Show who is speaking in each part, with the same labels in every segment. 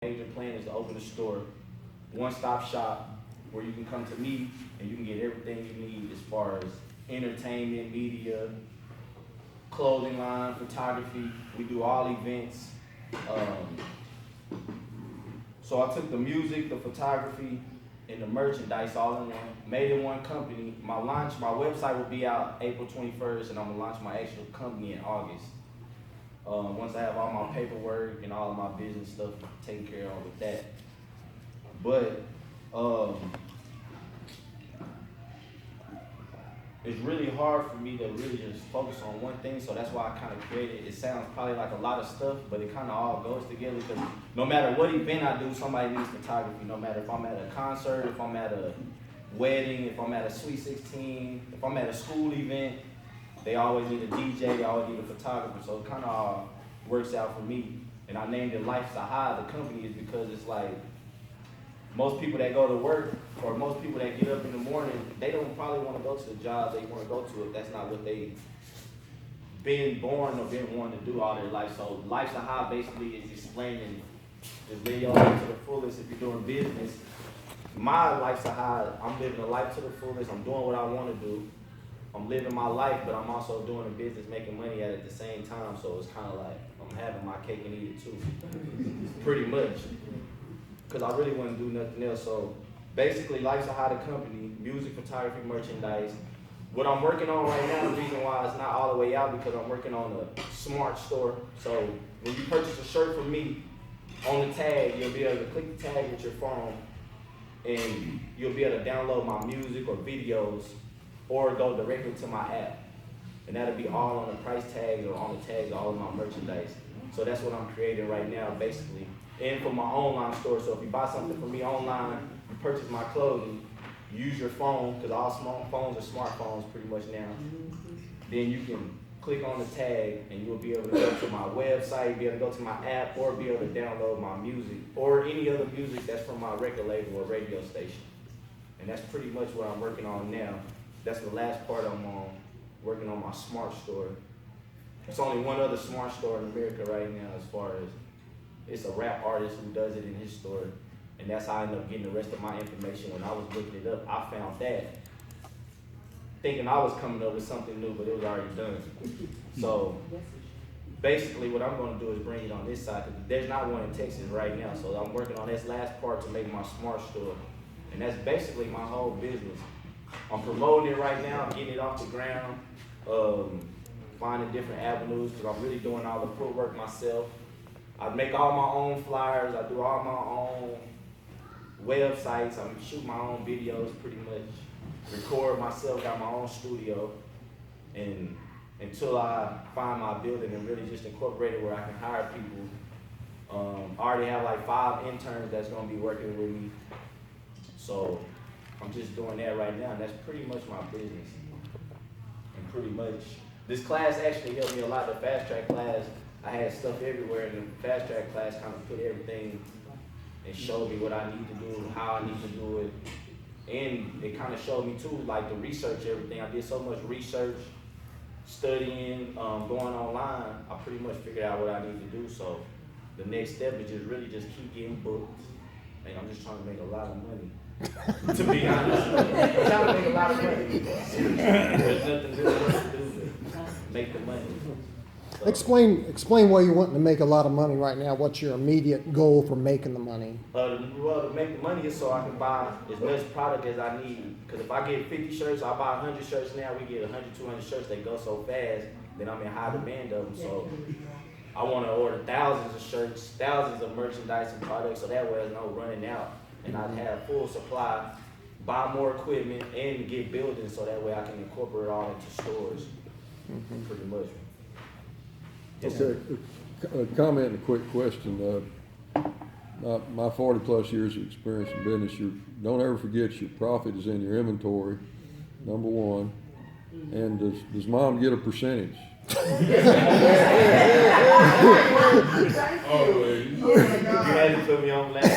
Speaker 1: Major plan is to open a store, one-stop shop, where you can come to me and you can get everything you need as far as entertainment, media, clothing line, photography. We do all events. So I took the music, the photography, and the merchandise all in one, made it one company. My website will be out April 21st, and I'm gonna launch my actual company in August. Once I have all my paperwork and all of my business stuff taken care of with that. But it's really hard for me to really just focus on one thing, so that's why I kind of created, it sounds probably like a lot of stuff, but it kind of all goes together, because no matter what event I do, somebody needs photography. No matter if I'm at a concert, if I'm at a wedding, if I'm at a Sweet 16, if I'm at a school event, they always need a DJ, they always need a photographer, so it kind of all works out for me. And I named it Life's a High, the company, is because it's like, most people that go to work, or most people that get up in the morning, they don't probably want to go to the job they want to go to if that's not what they been born or been wanting to do all their life. So Life's a High basically is explaining this video to the fullest. If you're doing business, my life's a high. I'm living a life to the fullest. I'm doing what I want to do. I'm living my life, but I'm also doing a business, making money at the same time. So it's kind of like I'm having my cake and eat it too, pretty much. Because I really want to do nothing else. So basically, Life's a High, the company, music, photography, merchandise. What I'm working on right now, the reason why it's not all the way out, because I'm working on a smart store. So when you purchase a shirt from me, on the tag, you'll be able to click the tag with your phone, and you'll be able to download my music or videos, or go directly to my app. And that'll be all on the price tags or on the tags, all of my merchandise. So that's what I'm creating right now, basically. And for my online store, so if you buy something from me online, you purchase my clothing, use your phone, because all phones are smartphones pretty much now. Then you can click on the tag and you'll be able to go to my website, be able to go to my app, or be able to download my music, or any other music that's from my record label or radio station. And that's pretty much what I'm working on now. That's the last part I'm on, working on my smart store. There's only one other smart store in America right now, as far as it's a rap artist who does it in his store. And that's how I ended up getting the rest of my information. When I was looking it up, I found that, thinking I was coming up with something new, but it was already done. So basically what I'm gonna do is bring it on this side, because there's not one in Texas right now. So I'm working on this last part to make my smart store. And that's basically my whole business. I'm promoting it right now, getting it off the ground, finding different avenues, because I'm really doing all the footwork myself. I make all my own flyers, I do all my own websites, I shoot my own videos pretty much, record myself, got my own studio, and until I find my building and really just incorporate it where I can hire people. I already have like 5 interns that's gonna be working with me. So I'm just doing that right now, and that's pretty much my business. And pretty much, this class actually helped me a lot. The fast track class, I had stuff everywhere, and the fast track class kind of put everything and showed me what I need to do, how I need to do it. And it kind of showed me too, like the research, everything. I did so much research, studying, going online. I pretty much figured out what I need to do. So the next step is just really just keep getting booked. And I'm just trying to make a lot of money. To be honest, I'm trying to make a lot of money. There's nothing really to do but make the money. So,
Speaker 2: Explain why you're wanting to make a lot of money right now. What's your immediate goal for making the money?
Speaker 1: well, to make the money is so I can buy as much product as I need. Because if I get 50 shirts, I buy 100 shirts now. We get 100, 200 shirts. They go so fast, then I'm in high demand of them. So I want to order thousands of shirts, thousands of merchandise and products, so that way there's no running out. And I have full supply, buy more equipment, and get buildings, so that way I can incorporate it all into stores, pretty much. Yes,
Speaker 3: Okay, a comment and a quick question. My 40 plus years of experience in business, don't ever forget your profit is in your inventory, number one. And does mom get a percentage?
Speaker 1: You had to put me on blast.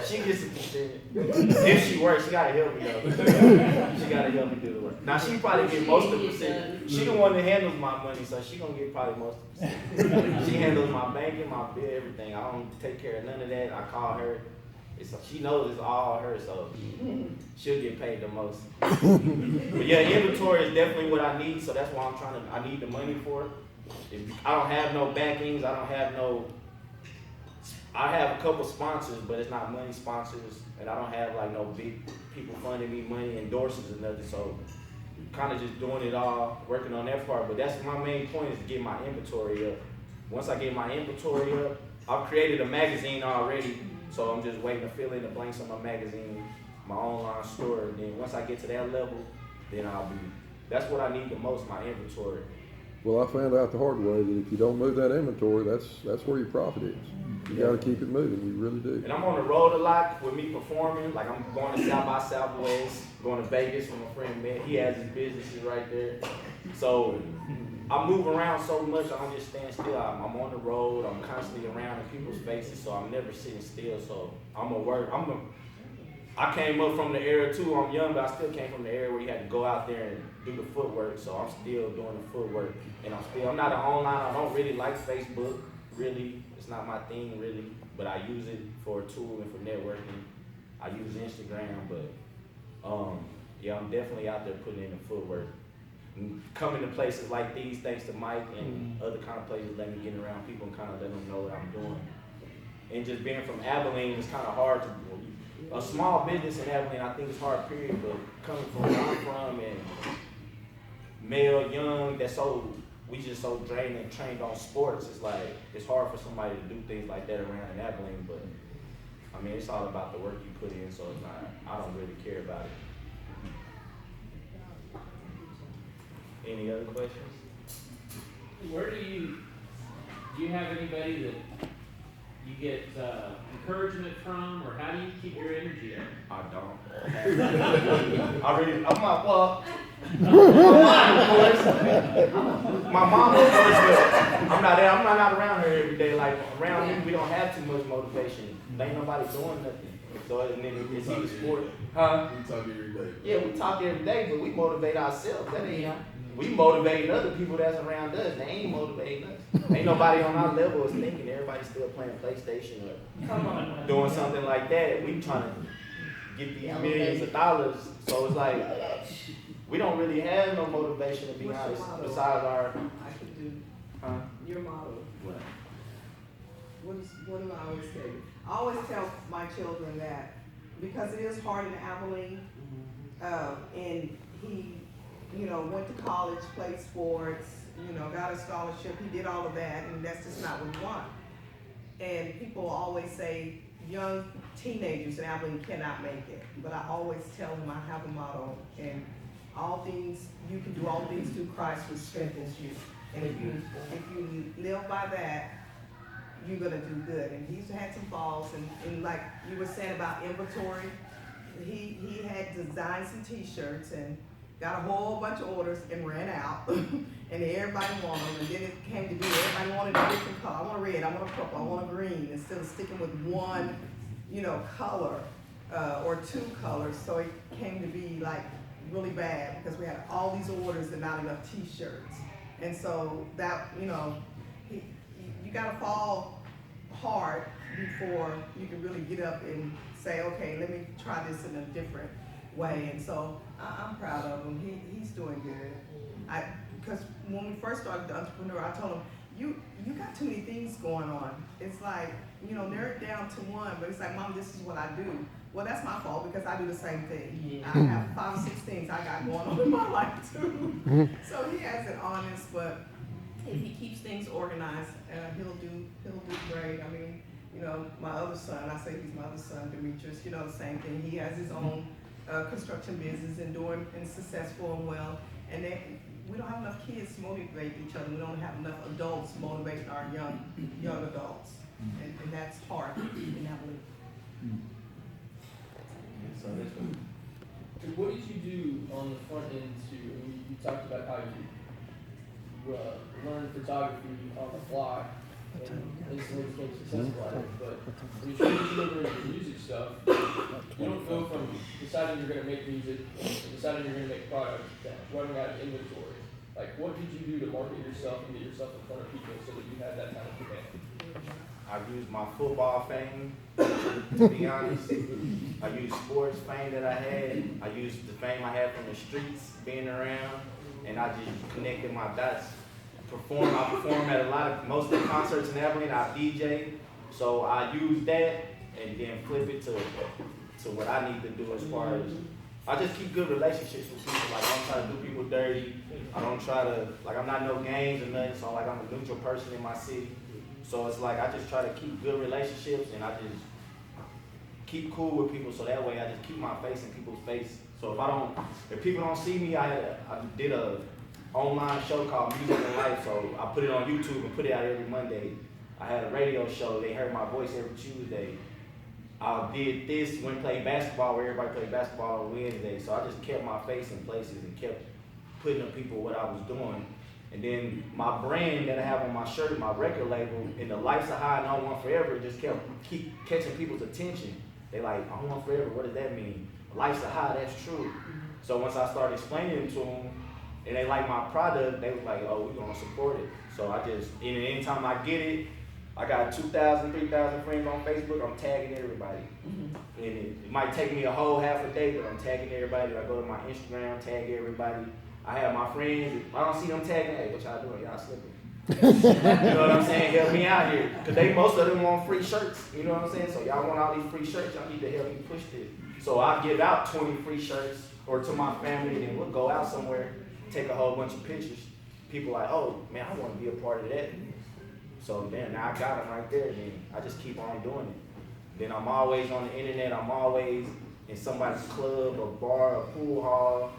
Speaker 1: She gets some percentage. If she works, she gotta help me though. She gotta help me do the work. Now she probably get most of the percentage. She the one that handles my money, so she gonna get probably most of the percentage. She handles my banking, my bill, everything. I don't take care of none of that. I call her. She knows it's all her, so she'll get paid the most. But yeah, inventory is definitely what I need, so that's why I need the money for it. I don't have no backings, I have a couple sponsors, but it's not money sponsors, and I don't have like no big people funding me money, endorsements and nothing, so kind of just doing it all, working on that part, but that's my main point is to get my inventory up. Once I get my inventory up, I've created a magazine already, so I'm just waiting to fill in the blanks on my magazine, my online store, and then once I get to that level, then that's what I need the most, my inventory.
Speaker 3: Well, I found out the hard way that if you don't move that inventory, that's where your profit is. You gotta keep it moving, you really do.
Speaker 1: And I'm on the road a lot with me performing, like I'm going to South by Southwest, going to Vegas with my friend Matt, he has his businesses right there. So I move around so much, I don't just stand still. I'm on the road, I'm constantly around in people's faces, so I'm never sitting still. So I'm gonna work. I came up from the era too. I'm young, but I still came from the era where you had to go out there and do the footwork. So I'm still doing the footwork, and I'm not an online. I don't really like Facebook. Really, it's not my thing really. But I use it for a tool and for networking. I use Instagram, but yeah, I'm definitely out there putting in the footwork. Coming to places like these, thanks to Mike and other kind of places, let me get around people and kind of let them know what I'm doing. And just being from Abilene, it's kind of hard to, a small business in Abilene, I think it's hard, period, but coming from where I'm from and male, young, we just so drained and trained on sports, it's hard for somebody to do things like that around in Abilene, but I mean, it's all about the work you put in, so it's not, I don't really care about it. Any other questions?
Speaker 4: Where do you have anybody that you get encouragement from, or how do you keep your energy up?
Speaker 1: I don't. I'm not, well, my mom, of course, but I'm not around her every day. Like, around me, we don't have too much motivation. There ain't nobody doing nothing. So, and then it's either sport. Huh?
Speaker 5: We talk every day.
Speaker 1: Yeah, we talk every day, but we motivate ourselves. That ain't, we motivating other people that's around us. They ain't motivating us. Ain't nobody on our level is thinking. Everybody's still playing PlayStation or doing something like that. We trying to get these millions of dollars. So it's like, we don't really have no motivation, to be honest, besides our...
Speaker 6: I could do your model. What do I always tell you? I always tell my children that because it is hard in Abilene, and he, went to college, played sports, got a scholarship, he did all of that, and that's just not what we want. And people always say young teenagers in Abilene cannot make it, but I always tell them I have a motto, and you can do all things through Christ who strengthens you. And if you live by that, you're gonna do good. And he's had some falls, and like you were saying about inventory, he had designed some t-shirts and got a whole bunch of orders and ran out. And everybody wanted them, and then it came to be everybody wanted a different color. I want a red, I want a purple, I want a green, instead of sticking with one, color or two colors. So it came to be like really bad because we had all these orders and not enough t-shirts. And so that, you gotta fall hard before you can really get up and say, okay, let me try this in a different way. And so I'm proud of him. He's doing good. Because when we first started the entrepreneur, I told him, you got too many things going on. It's like, narrow it down to one, but it's like, Mom, this is what I do. Well, that's my fault because I do the same thing. Yeah. I have 5 or 6 things I got going on in my life too. So he has it honest, but if he keeps things organized, he'll do great. I mean, my other son, I say he's my other son, Demetrius, the same thing. He has his own construction business and successful and well. And we don't have enough kids to motivate each other. We don't have enough adults motivating our young adults. And that's hard in Abilene.
Speaker 1: So this one.
Speaker 4: What did you do on the front end you talked about how you learned photography on the fly and obviously became successful at it, but when you're delivering the music stuff, you don't go from deciding you're gonna make music and deciding you're gonna make products to running out of inventory. Like, what did you do to market yourself and get yourself in front of people so that you had that kind of demand?
Speaker 1: I used my football fame, to be honest. I used sports fame that I had. I used the fame I had from the streets, being around, and I just connected my dots. I perform at most of the concerts in Abilene, I DJ. So I use that and then flip it to what I need to do as far as, I just keep good relationships with people. Like, I don't try to do people dirty. I don't try to, like, I'm not no games or nothing, so like, I'm a neutral person in my city. So it's like, I just try to keep good relationships and I just keep cool with people, so that way I just keep my face in people's face. So if people don't see me, I did a online show called Music and Life, so I put it on YouTube and put it out every Monday. I had a radio show, they heard my voice every Tuesday. I did this when played basketball, where everybody played basketball on Wednesday. So I just kept my face in places and kept putting up people what I was doing. And then my brand that I have on my shirt, my record label, in the Life's a High and I Want Forever, just keep catching people's attention. They like, I Want Forever, what does that mean? Life's a high, that's true. So once I started explaining it to them, and they like my product, they was like, oh, we're gonna support it. So I just, and anytime I get it, I got 2,000, 3,000 friends on Facebook, I'm tagging everybody. And it might take me a whole half a day, but I'm tagging everybody. I go to my Instagram, tag everybody. I have my friends, if I don't see them tagging, hey, what y'all doing? Y'all slipping. You know what I'm saying? Help me out here. Because most of them want free shirts. You know what I'm saying? So y'all want all these free shirts, y'all need to help me push this. So I give out 20 free shirts or to my family, and then we'll go out somewhere, take a whole bunch of pictures. People like, oh, man, I want to be a part of that. So then now I got them right there, and then I just keep on doing it. Then I'm always on the internet. I'm always in somebody's club, or bar, or pool hall,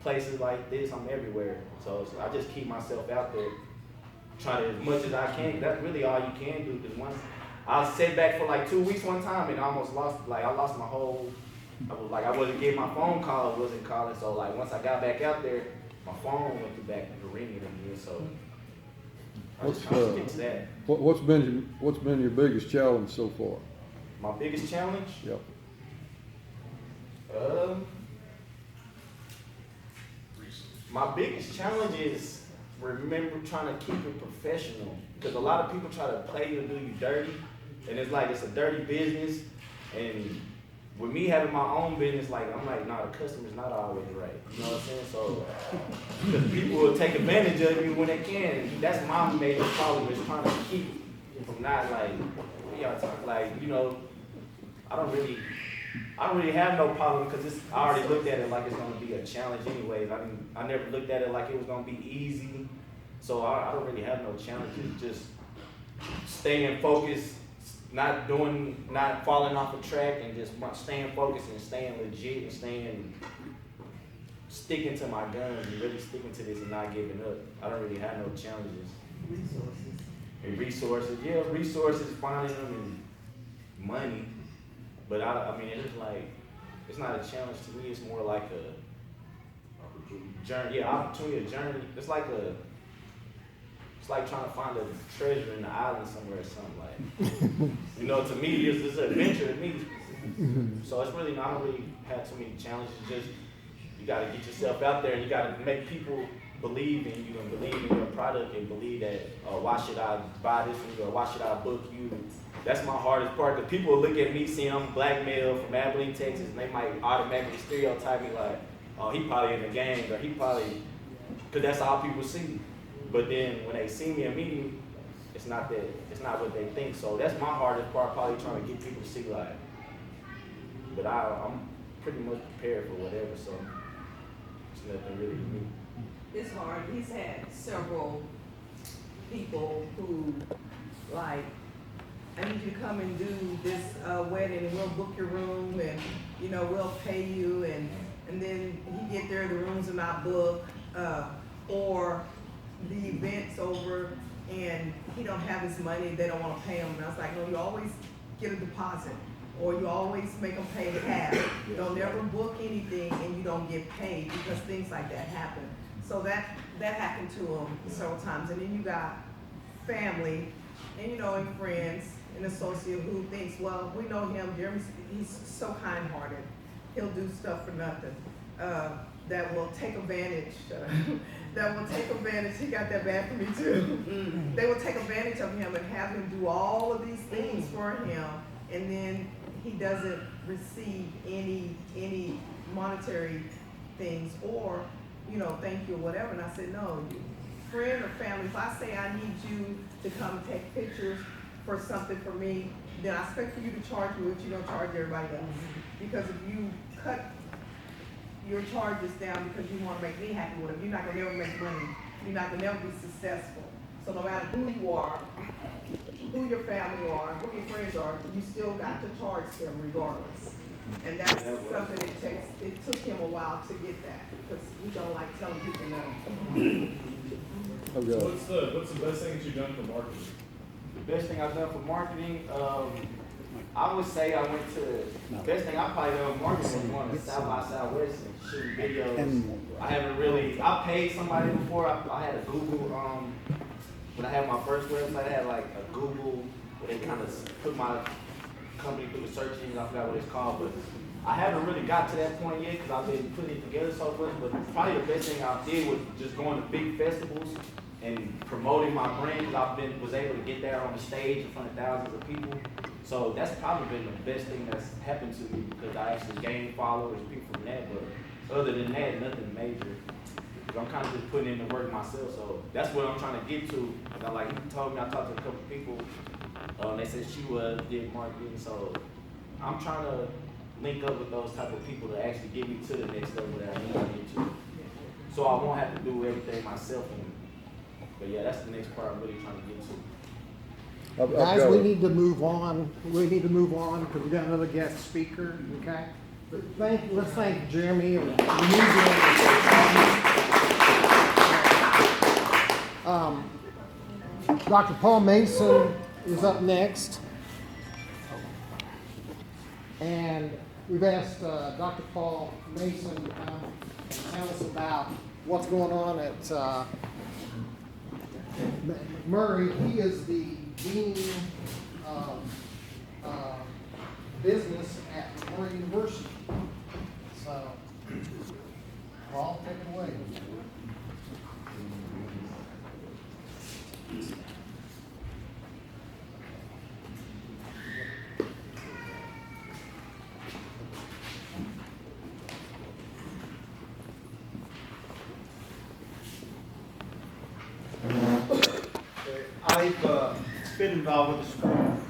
Speaker 1: places like this. I'm everywhere. So I just keep myself out there, try to as much as I can. That's really all you can do. Because once I was set back for like 2 weeks one time, and I almost lost. Like I lost my whole. I wasn't getting my phone call. It wasn't calling. So like once I got back out there, my phone went to back to ringing again. So.
Speaker 3: What's been your biggest challenge so far?
Speaker 1: My biggest challenge?
Speaker 3: Yep.
Speaker 1: My biggest challenge is remember trying to keep it professional, because a lot of people try to play you and do you dirty, and it's like it's a dirty business. And with me having my own business, like I'm like, nah, the customer's not always right. You know what I'm saying? So, because people will take advantage of you when they can. That's my major problem, is trying to keep from not like, y'all talk like, you know, I don't really have no problem, because I already looked at it like it's gonna be a challenge anyways. I never looked at it like it was gonna be easy. So I don't really have no challenges. Just staying focused. Not falling off the track, and just staying focused and staying legit and sticking to my guns and really sticking to this and not giving up. I don't really have no challenges. Resources, yeah, resources, finding them, and money. But I mean, it's like, it's not a challenge to me. It's more like a journey. Yeah, opportunity, a journey. It's like trying to find a treasure in the island somewhere or something. Like, you know, to me, it's an adventure to me. So it's really, I don't really have too many challenges. Just, you got to get yourself out there, and you got to make people believe in you and believe in your product and believe that, why should I buy this from you, or why should I book you? That's my hardest part, because people look at me, seeing I'm black male from Abilene, Texas, and they might automatically stereotype me like, oh, he probably in the gang, or he probably, because that's all people see. But then when they see me and meet me, it's not what they think. So that's my hardest part, probably trying to get people to see like. But I'm pretty much prepared for whatever, so it's nothing really to me.
Speaker 6: It's hard. He's had several people who, like, I need you to come and do this wedding, and we'll book your room, and you know, we'll pay you, and then he get there, the rooms are not booked, or the event's over and he don't have his money, they don't want to pay him. And I was like, no, you always get a deposit, or you always make them pay half. You don't never book anything and you don't get paid, because things like that happen. So that happened to him several times. And then you got family and you know, and friends, an associate who thinks, well, we know him, Jeremy's, he's so kind-hearted. He'll do stuff for nothing. That will take advantage, he got that bad for me too. They will take advantage of him and have him do all of these things for him, and then he doesn't receive any monetary things or, you know, thank you or whatever. And I said, no, friend or family, if I say I need you to come and take pictures for something for me, then I expect for you to charge me what you're gonna charge everybody else. Because if you cut your charges down because you wanna make me happy with them, you're not gonna ever make money. You're not gonna ever be successful. So no matter who you are, who your family are, who your friends are, you still got to charge them regardless. And that's something it took him a while to get that, because we don't like telling people no.
Speaker 3: Okay.
Speaker 5: What's the best thing that you've done for marketing?
Speaker 1: The best thing I've done for marketing, I would say I went to, the best thing I probably done for marketing was going to South by Southwest and shooting videos. I haven't really, I paid somebody before. I had a Google, when I had my first website, I had like a Google, where they kind of put my company through the search engine. I forgot what it's called, but I haven't really got to that point yet because I've been putting it together so much. But probably the best thing I did was just going to big festivals and promoting my brand, because was able to get there on the stage in front of thousands of people. So that's probably been the best thing that's happened to me, because I actually gained followers, people from that. But other than that, nothing major. I'm kind of just putting in the work myself, so that's what I'm trying to get to. Like you told me, I talked to a couple people, they said she did marketing, so I'm trying to link up with those type of people to actually get me to the next level that I need to get to. So I won't have to do everything myself. But yeah, that's the next part I'm really trying to get to.
Speaker 2: Guys, we need to move on. We need to move on because we got another guest speaker, okay? But let's thank Jeremy and Dr. Paul Mason is up next. And we've asked Dr. Paul Mason to come and tell us about what's going on at McMurray. He is the Dean of Business at McMurray University. So, Paul, take it away.
Speaker 7: I've been involved with the school